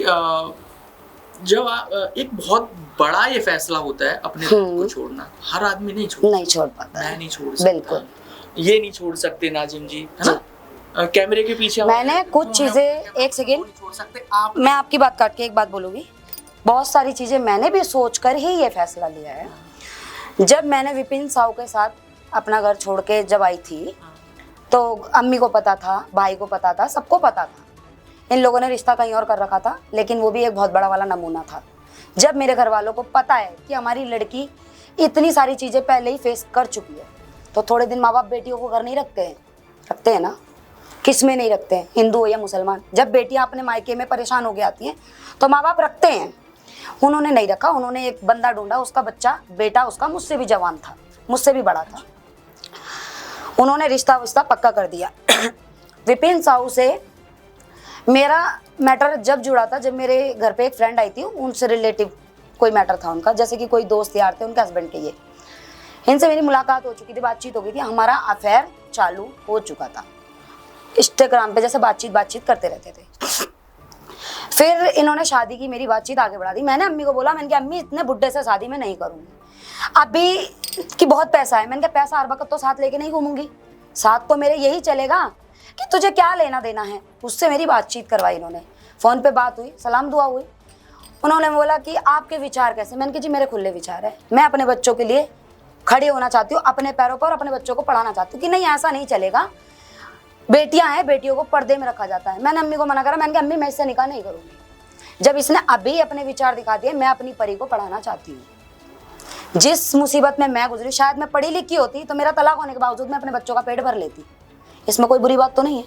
जब एक बहुत बड़ा ये फैसला होता है अपने धर्म को छोड़ना, हर आदमी नहीं छोड़ता। नहीं छोड़ पाता मैं है, नहीं छोड़ सकता, बिल्कुल। ये नहीं छोड़ सकते नाजिम जी, है ना? कैमरे के पीछे मैंने कुछ चीजें, एक सेकेंड, नहीं छोड़ सकते आप। मैं आपकी बात काट के एक बात बोलूंगी। बहुत सारी चीजें मैंने भी सोच कर ही ये फैसला लिया है। जब मैंने विपिन साहू के साथ अपना घर छोड़ के जब आई थी तो अम्मी को पता था, भाई को पता था, सबको पता था। इन लोगों ने रिश्ता कहीं और कर रखा था, लेकिन वो भी एक बहुत बड़ा वाला नमूना था। जब मेरे घर वालों को पता है कि हमारी लड़की इतनी सारी चीज़ें पहले ही फेस कर चुकी है, तो थोड़े दिन माँ बाप बेटियों को घर नहीं रखते हैं? रखते हैं ना, किस में नहीं रखते हैं, हिंदू हो या मुसलमान। जब बेटियां अपने मायके में परेशान हो के आती हैं तो माँ बाप रखते हैं। उन्होंने नहीं रखा, उन्होंने एक बंदा ढूंढा, उसका बच्चा, बेटा उसका मुझसे भी जवान था, मुझसे भी बड़ा था। उन्होंने रिश्ता विश्ता पक्का कर दिया। विपिन साहू से मेरा मैटर जब जुड़ा था, जब मेरे घर पे एक फ्रेंड आई थी, उनसे रिलेटिव कोई मैटर था उनका, जैसे कि कोई दोस्त यार थे उनके हस्बैंड के। ये इनसे मेरी मुलाकात हो चुकी थी, बातचीत हो गई थी, हमारा अफेयर चालू हो चुका था। इंस्टाग्राम पे जैसे बातचीत करते रहते थे। फिर इन्होंने शादी की, मेरी बातचीत आगे बढ़ा दी। मैंने अम्मी को बोला, मैंने कहा अम्मी इतने बुड्ढे से शादी में नहीं करूँगी, अभी कि बहुत पैसा है। मैंने कहा पैसा हर वक्त तो साथ लेके नहीं घूमूंगी, साथ तो मेरे यही चलेगा कि तुझे क्या लेना देना है। उससे मेरी बातचीत करवाई इन्होंने, फ़ोन पे बात हुई, सलाम दुआ हुई। उन्होंने बोला कि आपके विचार कैसे? मैंने कहा जी मेरे खुले विचार है, मैं अपने बच्चों के लिए खड़ी होना चाहती हूँ, अपने पैरों पर, अपने बच्चों को पढ़ाना चाहती हूँ कि नहीं ऐसा नहीं चलेगा, बेटियां हैं, बेटियों को पर्दे में रखा जाता है। मैंने अम्मी को मना करा, मैंने कहा अम्मी मैं इससे निकाह नहीं करूँगी। जब इसने अभी अपने विचार दिखा दिए, मैं अपनी परी को पढ़ाना चाहती हूँ। जिस मुसीबत में मैं गुजरी, शायद मैं पढ़ी लिखी होती तो मेरा तलाक होने के बावजूद मैं अपने बच्चों का पेट भर लेती, इसमें कोई बुरी बात तो नहीं है।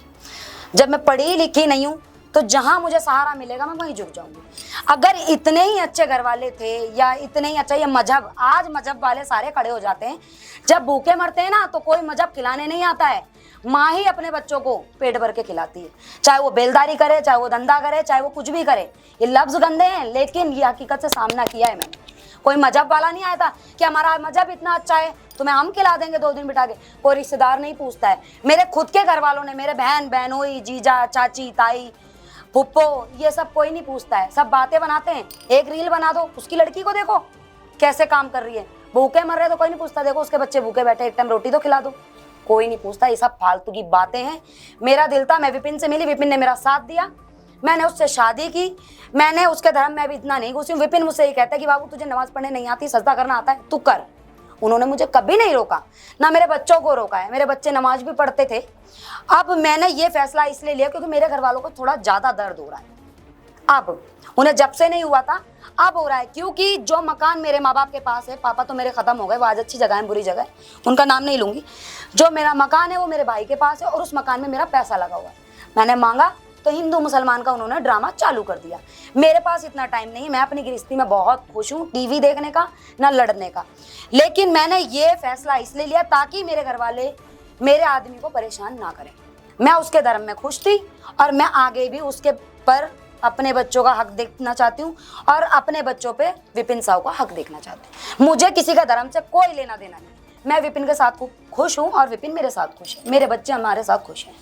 जब मैं पढ़ी लिखी नहीं हूँ तो जहाँ मुझे सहारा मिलेगा मैं वहीं झुक जाऊंगी। अगर इतने ही अच्छे घर वाले थे या इतने ही अच्छा ये मजहब, आज मजहब वाले सारे खड़े हो जाते हैं, जब भूखे मरते हैं ना तो कोई मजहब खिलाने नहीं आता है, माँ ही अपने बच्चों को पेट भर के खिलाती है। चाहे वो बेलदारी करे, चाहे वो धंधा करे, चाहे वो कुछ भी करे। ये लफ्ज गंदे हैं लेकिन ये हकीकत से सामना किया है मैंने। कोई मजहब वाला नहीं आया था कि हमारा मजहब इतना अच्छा है तुम्हें हम खिला देंगे 2 दिन बिठा के। कोई रिश्तेदार नहीं पूछता है। मेरे खुद के घर वालों ने, मेरे बहन बहनोई, जीजा चाची ताई पुप्पो, ये सब कोई नहीं पूछता है। सब बातें बनाते हैं। एक रील बना दो, उसकी लड़की को देखो कैसे काम कर रही है, भूखे मर रहे तो कोई नहीं पूछता, देखो उसके बच्चे भूखे बैठे, एक टाइम रोटी तो खिला दो, कोई नहीं पूछता। ये सब फालतू की बातें हैं। मेरा दिल था, मैं विपिन से मिली, विपिन ने मेरा साथ दिया, मैंने उससे शादी की। मैंने उसके धर्म में भी इतना नहीं घुसी हूँ। विपिन मुझसे ये कहता है कि बाबू तुझे नमाज पढ़ने नहीं आती, सजदा करना आता है, तू कर। उन्होंने मुझे कभी नहीं रोका, ना मेरे बच्चों को रोका है। मेरे बच्चे नमाज भी पढ़ते थे। अब मैंने ये फैसला इसलिए लिया क्योंकि मेरे घर वालों को थोड़ा ज़्यादा दर्द हो रहा है। अब उन्हें जब से नहीं हुआ था, अब हो रहा है। क्योंकि जो मकान मेरे माँ बाप के पास है, पापा तो मेरे ख़त्म हो गए, वो आज अच्छी जगह है, बुरी जगह है, उनका नाम नहीं लूँगी। जो मेरा मकान है वो मेरे भाई के पास है और उस मकान में मेरा पैसा लगा हुआ है। मैंने मांगा तो हिंदू मुसलमान का उन्होंने ड्रामा चालू कर दिया। मेरे पास इतना टाइम नहीं है, मैं अपनी गृहस्थी में बहुत खुश हूँ, टीवी देखने का ना लड़ने का। लेकिन मैंने ये फैसला इसलिए लिया ताकि मेरे घर वाले मेरे आदमी को परेशान ना करें। मैं उसके धर्म में खुश थी और मैं आगे भी उसके पर अपने बच्चों का हक देखना चाहती हूँ और अपने बच्चों पे विपिन साहू का हक देखना चाहती हूँ। मुझे किसी का धर्म से कोई लेना देना नहीं। मैं विपिन के साथ खुश हूँ और विपिन मेरे साथ खुश है, मेरे बच्चे हमारे साथ खुश हैं,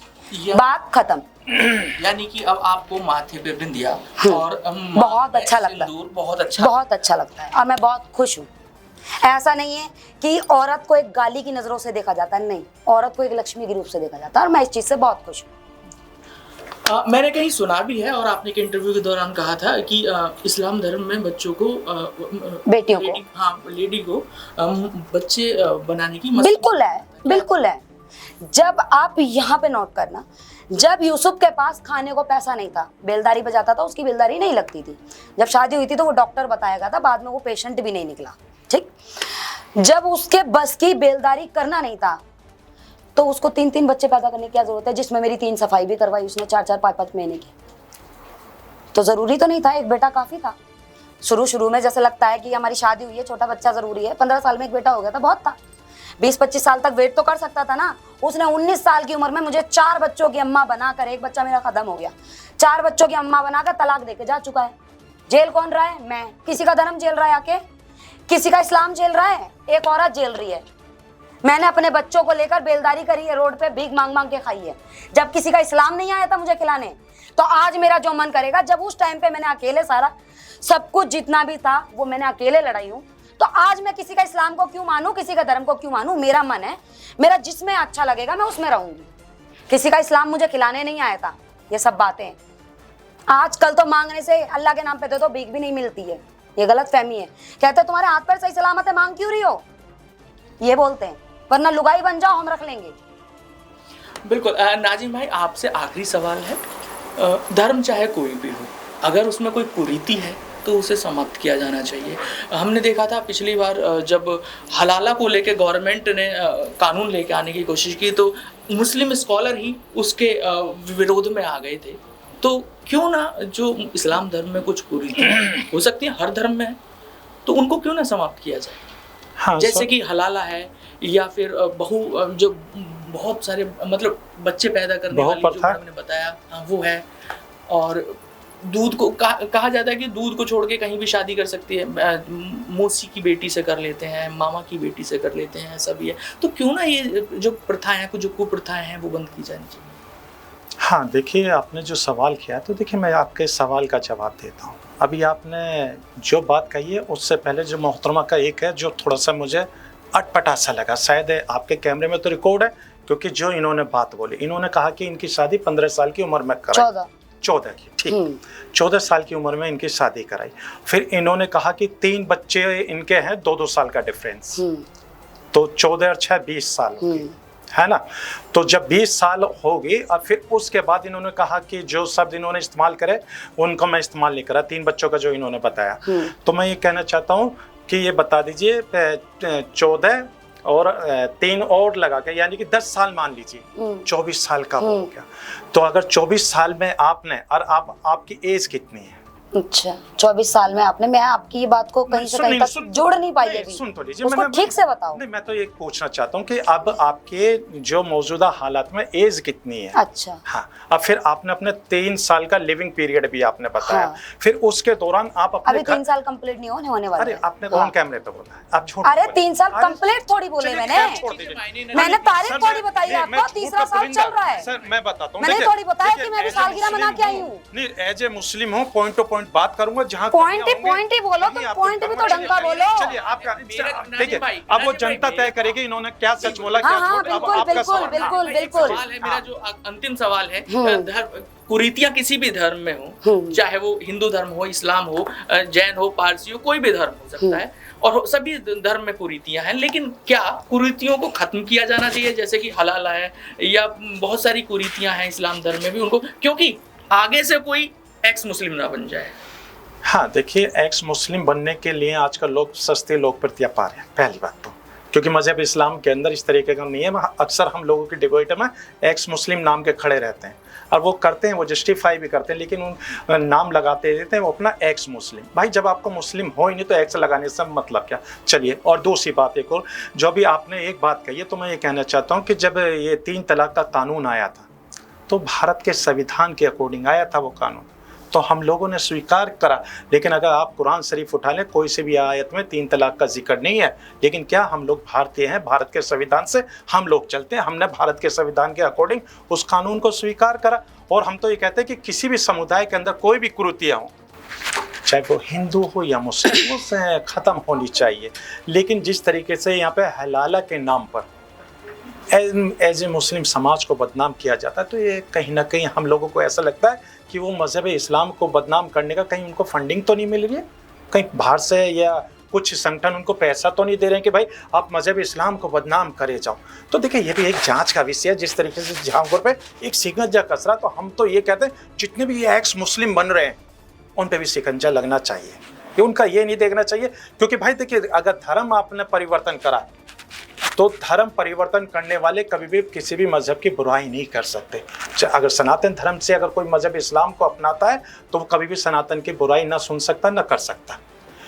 बात खत्म। यानी कि अब आपको माथे पे बिंदिया और बहुत अच्छा लगता है, सिंदूर बहुत अच्छा लगता है और मैं बहुत खुश हूँ। ऐसा नहीं है कि औरत को एक गाली की नजरों से देखा जाता है, नहीं, औरत को एक लक्ष्मी के रूप से देखा जाता है और मैं इस चीज से बहुत खुश हूँ। मैंने कहीं सुना भी है और आपने के इंटरव्यू के दौरान कहा था कि इस्लाम धर्म में बच्चों को बेटियों को लेडी को बच्चे बनाने की बिल्कुल है, बिल्कुल है। जब आप यहाँ पे नोट करना, जब यूसुफ के पास खाने को पैसा नहीं था, बेलदारी पे जाता था, उसकी बेलदारी नहीं लगती थी। जब शादी हुई थी तो वो डॉक्टर बताया गया था, बाद में वो पेशेंट भी नहीं निकला, ठीक। जब उसके बस की बेलदारी करना नहीं था तो उसको 3-3 बच्चे पैदा करने की क्या जरूरत है, जिसमें मेरी 3 सफाई भी करवाई उसने 4-4 5-5 महीने की। तो जरूरी तो नहीं था, एक बेटा काफी था। शुरू में जैसे लगता है कि हमारी शादी हुई है, छोटा बच्चा जरूरी है, 15 साल में एक बेटा हो गया था, बहुत था। 20-25 साल तक वेट तो कर सकता था ना। उसने 19 साल की उम्र में मुझे 4 बच्चों की अम्मा बनाकर, एक बच्चा मेरा खत्म हो गया, 4 बच्चों की अम्मा बनाकर तलाक देके जा चुका है। जेल कौन रहा है? मैं। किसी का धर्म जेल रहा है आके, किसी का इस्लाम जेल रहा है, एक औरत जेल रही है। मैंने अपने बच्चों को लेकर बेलदारी करी है, रोड पे भीख मांग मांग के खाई है। जब किसी का इस्लाम नहीं आया था मुझे खिलाने, तो आज मेरा जो मन करेगा, जब उस टाइम पे मैंने अकेले सारा सब कुछ जितना भी था वो मैंने अकेले लड़ाई हूँ, तो आज मैं किसी का इस्लाम को क्यों मानूं, किसी का धर्म को क्यों मानूं? मेरा मन है, मेरा जिसमें अच्छा लगेगा मैं उसमें रहूंगी। किसी का इस्लाम मुझे खिलाने नहीं आया था। ये सब बातें आजकल तो मांगने से अल्लाह के नाम पे तो भीख भी नहीं मिलती है, ये गलत फहमी है। कहते तुम्हारे हाथ पैर सही सलामत है, मांग क्यों रही हो, ये बोलते हैं, वरना लुगाई बन जाओ, हम रख लेंगे। बिल्कुल। नाजिम भाई, आपसे आखिरी सवाल है, धर्म चाहे कोई भी हो, अगर उसमें कोई कुरीति है तो उसे समाप्त किया जाना चाहिए। हमने देखा था पिछली बार जब हलाला को लेके गवर्नमेंट ने कानून लेके आने की कोशिश की तो मुस्लिम स्कॉलर ही उसके विरोध में आ गए थे। तो क्यों ना जो इस्लाम धर्म में कुछ कुरीति हो सकती है, हर धर्म में है, तो उनको क्यों ना समाप्त किया जाए? हाँ, जैसे कि हलाला है या फिर जो बहुत सारे मतलब बच्चे पैदा करने वाली जो हमने बताया वो है, और दूध को कहा जाता है कि दूध को छोड़ के कहीं भी शादी कर सकती है, मौसी की बेटी से कर लेते हैं, मामा की बेटी से कर लेते हैं, ऐसा भी है। तो क्यों ना ये जो प्रथाएं हैं, कुछ जो कुप्रथाएं हैं वो बंद की जानी चाहिए? हाँ, देखिए आपने जो सवाल किया, तो देखिए मैं आपके सवाल का जवाब देता हूँ। अभी आपने जो बात कही है उससे पहले जो मोहतरमा का एक है जो थोड़ा सा मुझे अटपटा सा लगा, शायद आपके कैमरे में तो रिकॉर्ड है, क्योंकि जो इन्होंने बात बोली, इन्होंने कहा कि इनकी शादी 15 साल की उम्र में कराई, 14 की, ठीक, 14 साल की उम्र में इनकी शादी कराई। फिर इन्होंने कहा कि 3 बच्चे इनके हैं, 2-2 साल का डिफरेंस, तो 14 और 6 20 साल है ना। तो जब 20 साल होगी और फिर उसके बाद इन्होंने कहा कि जो शब्द इन्होंने इस्तेमाल करे उनको मैं इस्तेमाल नहीं करा, 3 बच्चों का जो इन्होंने बताया। तो मैं ये कहना चाहता हूँ कि ये बता दीजिए 14 और 3 और लगा के, यानी कि 10 साल मान लीजिए, 24 साल का हो गया। तो अगर 24 साल में आपने, और आपकी एज कितनी है? अच्छा, 24 साल में आपने, मैं आपकी बात को कहीं से कहीं तक जोड़ नहीं पाई अभी। सुन तो लीजिए, उसको ठीक से बताओ। नहीं, मैं तो ये पूछना चाहता हूँ कि अब आपके जो मौजूदा हालात में एज कितनी है? अच्छा, हाँ। अब फिर आपने अपने 3 साल का लिविंग पीरियड भी आपने बताया। हाँ। फिर उसके दौरान आप अपने अभी 3 साल कंप्लीट नहीं होने वाले। अरे आपने कौन कैमरे पे बोला है? आप झूठ। अरे 3 साल कंप्लीट थोड़ी बोले मैंने तारीख थोड़ी बताई आपको, तीसरा साल चल रहा है। सर मैं बताता हूँ, मैंने थोड़ी बताया कि मैं भी सालगिरह मना के आई हूँ। नहीं, एज ए मुस्लिम हूँ, पॉइंट टू पॉइंट बात करूंगा, जहाँ पॉइंट ही बोलो, तो पॉइंट भी तो ढंग का बोलो। चलिए आपका देखिए, अब वो जनता तय करेगी इन्होंने क्या सच बोला, क्या झूठ। बिल्कुल। मेरा जो अंतिम सवाल है, कुरीतियां किसी भी धर्म में हो, चाहे वो हिंदू धर्म हो, इस्लाम हो, जैन हो, पारसी हो, कोई भी धर्म हो सकता है, और सभी धर्म में कुरीतियां हैं, लेकिन क्या कुरीतियों को खत्म किया जाना चाहिए, जैसे कि हलाला है या बहुत सारी कुरीतियां हैं इस्लाम धर्म में भी, उनको क्योंकि आगे से कोई एक्स मुस्लिम ना बन जाए? हाँ, देखिए एक्स मुस्लिम बनने के लिए आजकल लोग सस्ते लोकप्रियता पा रहे हैं, पहली बात तो, क्योंकि मजहब इस्लाम के अंदर इस तरीके का नहीं है। अक्सर हम लोगों की डिबेट में एक्स मुस्लिम नाम के खड़े रहते हैं, और वो करते हैं, वो जस्टिफाई भी करते हैं, लेकिन उन नाम लगाते रहते हैं वो अपना एक्स मुस्लिम। भाई जब आपको मुस्लिम हो ही नहीं तो एक्स लगाने से मतलब क्या। चलिए, और दूसरी बात एक और, जो भी आपने एक बात कही है, तो मैं ये कहना चाहता हूँ कि जब ये 3 तलाक का कानून आया था तो भारत के संविधान के अकॉर्डिंग आया था वो कानून। तो हम लोगों ने स्वीकार करा। लेकिन अगर आप कुरान शरीफ उठा लें, कोई से भी आयत में 3 तलाक का जिक्र नहीं है। लेकिन क्या हम लोग भारतीय हैं, भारत के संविधान से हम लोग चलते हैं, हमने भारत के संविधान के अकॉर्डिंग उस कानून को स्वीकार करा। और हम तो ये कहते हैं कि किसी भी समुदाय के अंदर कोई भी कुरीतियाँ हों, चाहे वो हिंदू हो या मुस्लिम, वो ख़त्म होनी चाहिए। लेकिन जिस तरीके से यहाँ पे हलाला के नाम पर एज ए मुस्लिम समाज को बदनाम किया जाता है, तो ये कहीं ना कहीं हम लोगों को ऐसा लगता है कि वो मज़हब इस्लाम को बदनाम करने का कहीं उनको फंडिंग तो नहीं मिल रही है, कहीं बाहर से या कुछ संगठन उनको पैसा तो नहीं दे रहे हैं कि भाई आप मज़हब इस्लाम को बदनाम करे जाओ। तो देखिए ये भी एक जांच का विषय है। जिस तरीके से जहांगीर पे एक शिकंजा कस रहा, तो हम तो ये कहते हैं जितने भी ये एक्स मुस्लिम बन रहे हैं उन पे भी शिकंजा लगना चाहिए। कि उनका ये नहीं देखना चाहिए, क्योंकि भाई देखिए अगर धर्म आपने परिवर्तन करा तो धर्म परिवर्तन करने वाले कभी भी किसी भी मजहब की बुराई नहीं कर सकते। अगर सनातन धर्म से अगर कोई मजहब इस्लाम को अपनाता है तो वो कभी भी सनातन की बुराई ना सुन सकता ना कर सकता।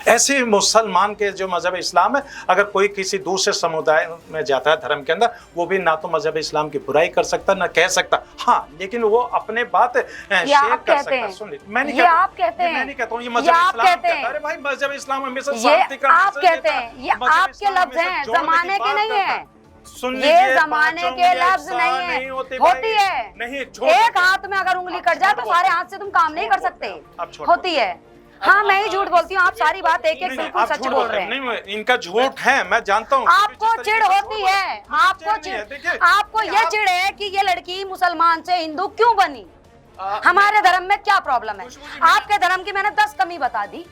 ऐसे मुसलमान के जो मजहब इस्लाम है, अगर कोई किसी दूसरे समुदाय में जाता है धर्म के अंदर, वो भी ना तो मजहब इस्लाम की बुराई कर सकता ना कह सकता। हाँ, लेकिन वो अपने बात शेयर कर सकता। सुन, मैं नहीं कहता हूँ ये मजहब इस्लाम कहता है। अरे भाई मजहब इस्लाम हमेशा शांति का आप कहते हैं, ये आपके लफ्ज हैं, जमाने के नहीं है। सुन ये जमाने के लफ्ज नहीं है, होती है। नहीं, एक हाथ में अगर उंगली कट जाए तो सारे हाथ से तुम काम नहीं कर सकते, होती है। हाँ, मैं ही झूठ बोलती हूँ, आप सारी बात एक एक बिल्कुल सच बोल रहे हैं। नहीं, इनका झूठ है, मैं जानता हूँ। आपको चिढ़ होती है, आपको ये चिढ़ है कि ये लड़की मुसलमान से हिंदू क्यों बनी, हमारे धर्म में क्या प्रॉब्लम है। आपके धर्म की मैंने 10 कमी बता दी।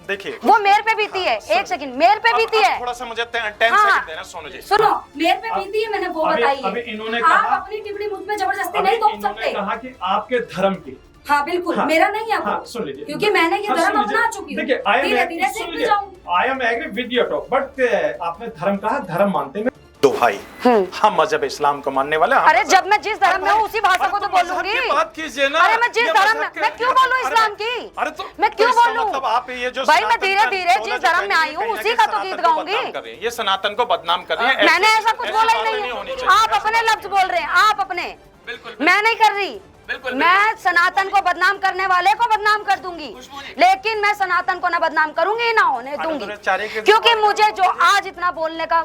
देखिए वो मेरे पे बीती है, एक सेकंड, मेरे पे बीती है। थोड़ा सा मुझे 10 सेकंड देना सोनू जी। सुनो, मेरे पे बीती है, मैंने वो बताई है। इन्होंने आप अपनी टिप्पणी मुझ पे जबरदस्ती नहीं थोप सकते। कहा कि आपके धर्म की, हाँ बिल्कुल, मेरा नहीं है वो, सुन लीजिए, क्योंकि मैंने ये धर्म अपना चुकी हूँ। धीरे-धीरे सीख भी जाऊंगी। I am agree with your talk, but आपने धर्म कहा, धर्म मानते हैं दो भाई, हम मजहब इस्लाम को मानने वाले। अरे जब मैं जिस धर्म में हूँ उसी भाषा को तो बोलूंगी। बात कीजिए ना। अरे मैं जिस धर्म में, मैं क्यों बोलूँ इस्लाम की? अरे तो मैं क्यों बोलूँ? मतलब आप ये जो भाई मैं धीरे-धीरे जिस धर्म में आई हूँ उसी का तो गीत गाऊंगी। ये सनातन को बदनाम कर रही है। मैंने ऐसा कुछ बोला ही नहीं है, आप अपने लफ्ज बोल रहे हैं, आप अपने, मैं नहीं कर रही। मैं सनातन को बदनाम करने वाले को बदनाम कर दूंगी, लेकिन मैं सनातन को ना बदनाम करूंगी ना होने दूंगी, क्योंकि मुझे जो आज इतना बोलने का,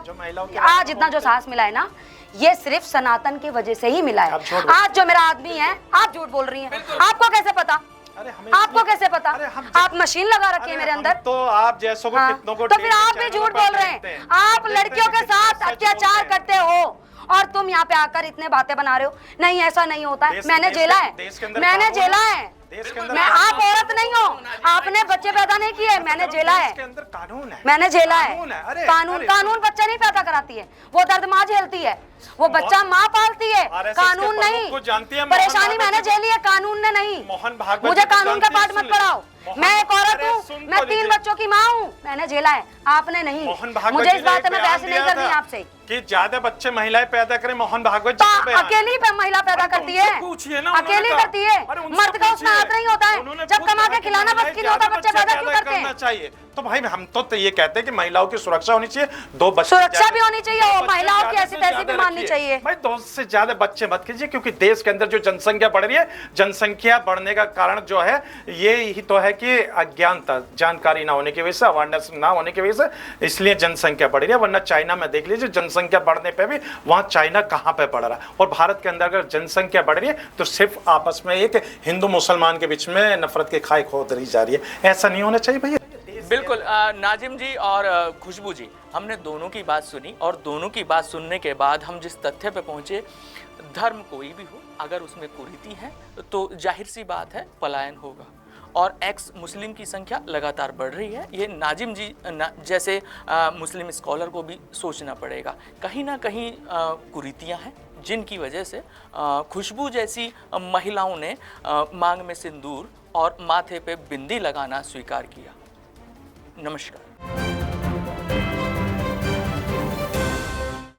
आज इतना जो साहस मिला है ना, ये सिर्फ सनातन की वजह से ही मिला है। आज जो मेरा आदमी है, आप झूठ बोल रही हैं, आपको कैसे पता? आपको कैसे पता? आप मशीन लगा रखी है मेरे अंदर, तो आप जैसों को कितनों को, तो फिर आप भी झूठ बोल रहे हैं। आप लड़कियों के साथ अत्याचार करते हो और तुम यहाँ पे आकर इतने बातें बना रहे हो। नहीं, ऐसा नहीं होता है, मैंने झेला है, मैंने झेला है। मैं, आप औरत नहीं हो, आपने बच्चे पैदा नहीं किए, मैंने झेला है, मैंने झेला है। कानून बच्चा नहीं पैदा कराती है, वो दर्द माँ झेलती है, वो बच्चा माँ पालती है, कानून नहीं। परेशानी मैंने झेली है, कानून ने नहीं। मुझे कानून का पाठ मत पढ़ाओ, मैं एक औरत हूँ, मैं 3 बच्चों की माँ हूँ, मैंने झेला है, आपने नहीं। मुझे इस बात में बहस नहीं करनी आपसे कि ज्यादा बच्चे महिलाएं पैदा करें। मोहन भागवत जी अकेली महिला पैदा करती है, अकेली करती है, मर्द का उसमें हाथ नहीं होता है। जब कमा के खिलाना बस की होता, बच्चे पैदा क्यों करते हैं? चाहिए तो भाई हम तो ये कहते हैं कि महिलाओं की सुरक्षा होनी चाहिए, 2 बच्चे सुरक्षा भी होनी चाहिए और महिलाओं की ऐसी तैसी भी माननी चाहिए। भाई 2 से ज्यादा बच्चे मत कीजिए, क्योंकि देश के अंदर जो जनसंख्या बढ़ रही है, जनसंख्या बढ़ने का कारण जो है ये ही तो है कि अज्ञानता, जानकारी ना होने की वजह से, अवेयरनेस ना होने की वजह से, इसलिए जनसंख्या बढ़ रही है। वरना चाइना में देख लीजिए, जनसंख्या बढ़ने पे भी वहां चाइना कहां पे बढ़ रहा है। और भारत के अंदर अगर जनसंख्या बढ़ रही है तो सिर्फ आपस में एक हिंदू मुसलमान के बीच में नफरत की खाई खोद रही जा रही है। ऐसा नहीं होना चाहिए भैया। बिल्कुल नाजिम जी और खुशबू जी, हमने दोनों की बात सुनी और दोनों की बात सुनने के बाद हम जिस तथ्य पे पहुंचे, धर्म कोई भी हो, अगर उसमें कुरीति है तो जाहिर सी बात है पलायन होगा और एक्स मुस्लिम की संख्या लगातार बढ़ रही है। ये नाजिम जी जैसे मुस्लिम स्कॉलर को भी सोचना पड़ेगा। कहीं ना कहीं कुरीतियाँ हैं जिनकी वजह से खुशबू जैसी महिलाओं ने मांग में सिंदूर और माथे पे बिंदी लगाना स्वीकार किया। नमस्कार।